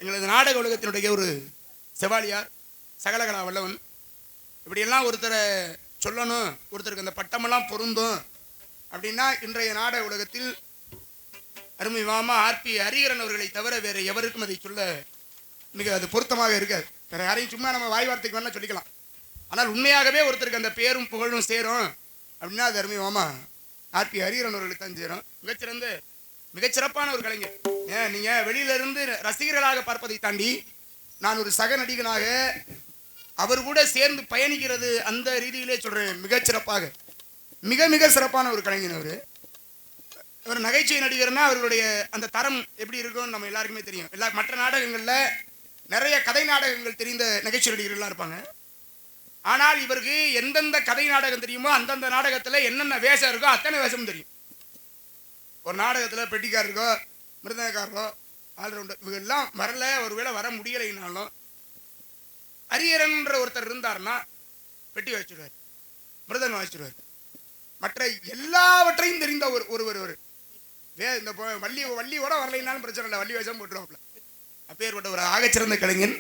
எங்களது நாடக உலகத்தினுடைய ஒரு செவாலியார், சகலகலா வல்லவன். இப்படியெல்லாம் ஒருத்தரை சொல்லணும், ஒருத்தருக்கு அந்த பட்டமெல்லாம் பொருந்தும் அப்படின்னா இன்றைய நாடக உலகத்தில் அருமை மாமா ஆர்பி ஹரிஹரன் அவர்களை தவிர வேறு எவருக்கும் அதை சொல்ல மிக அது பொருத்தமாக இருக்காது. வேற யாரையும் சும்மா நம்ம வாய் வார்த்தைக்கு வேணா சொல்லிக்கலாம். ஆனால் உண்மையாகவே ஒருத்தருக்கு அந்த பேரும் புகழும் சேரும் அப்படின்னா அது அருமை மாமா ஆர்பி ஹரிஹரன் அவர்களுக்கு தான் சேரும். மிகச்சிறந்த மிகச்சிறப்பான ஒரு கலைஞர். ஏன் நீங்க வெளியில இருந்து ரசிகர்களாக பார்ப்பதை தாண்டி நான் ஒரு சக நடிகனாக அவர் கூட சேர்ந்து பயணிக்கிறது அந்த ரீதியிலே சொல்றேன். மிகச்சிறப்பாக மிக மிக சிறப்பான ஒரு கலைஞர் அவர். ஒரு நகைச்சுவை நடிகர்னா அவர்களுடைய அந்த தரம் எப்படி இருக்கும்னு நம்ம எல்லாருக்குமே தெரியும். மற்ற நாடகங்களில் நிறைய கதை நாடகங்கள் தெரிந்த நகைச்சுவை நடிகர்கள்லாம் இருப்பாங்க. ஆனால் இவருக்கு எந்தெந்த கதை நாடகம் தெரியுமோ அந்தந்த நாடகத்தில் என்னென்ன வேஷம் இருக்கோ அத்தனை வேஷமும் தெரியும். ஒரு நாடகத்தில் பெட்டிக்காரருக்கோ மிருதங்கக்காரரோ ஆல்ரவுண்டர் இவங்கெல்லாம் வரல, ஒருவேளை வர முடியலைனாலும் ஹரிஹரன்ற ஒருத்தர் இருந்தார்னா பெட்டி வச்சுடுவார், மிருதங்கம் வச்சுடுவார். மற்ற எல்லாவற்றையும் தெரிந்த ஒருவர் இந்த வள்ளியோட வரலைனாலும் பிரச்சனை இல்லை, வள்ளி வேஷம் போட்டுருவாப்ல. அப்பேற்பட்ட ஒரு ஆகச்சிறந்த கலைஞன்.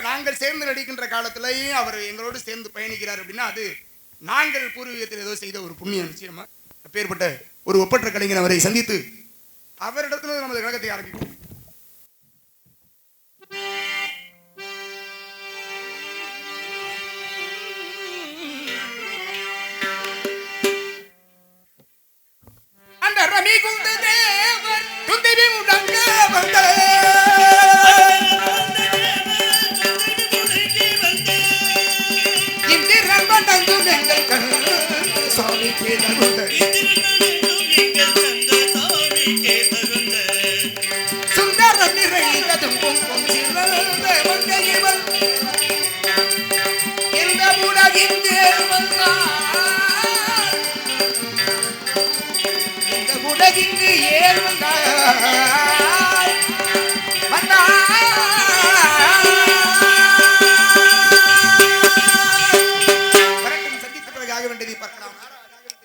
நாங்கள் சேர்ந்து நடிக்கின்ற காலத்திலையும் அவர் எங்களோடு சேர்ந்து பயணிக்கிறார் அப்படின்னா அது நாங்கள் பூர்வீகத்தில் ஏதோ செய்த ஒரு புண்ணியம். நிச்சயமா அப்பேற்பட்ட ஒரு ஒப்பற்ற கலைஞன் அவரை சந்தித்து அவரிடத்துல நமது கழகத்தை ஆரம்பிக்கும். உலகிங்கு ஏழுங்க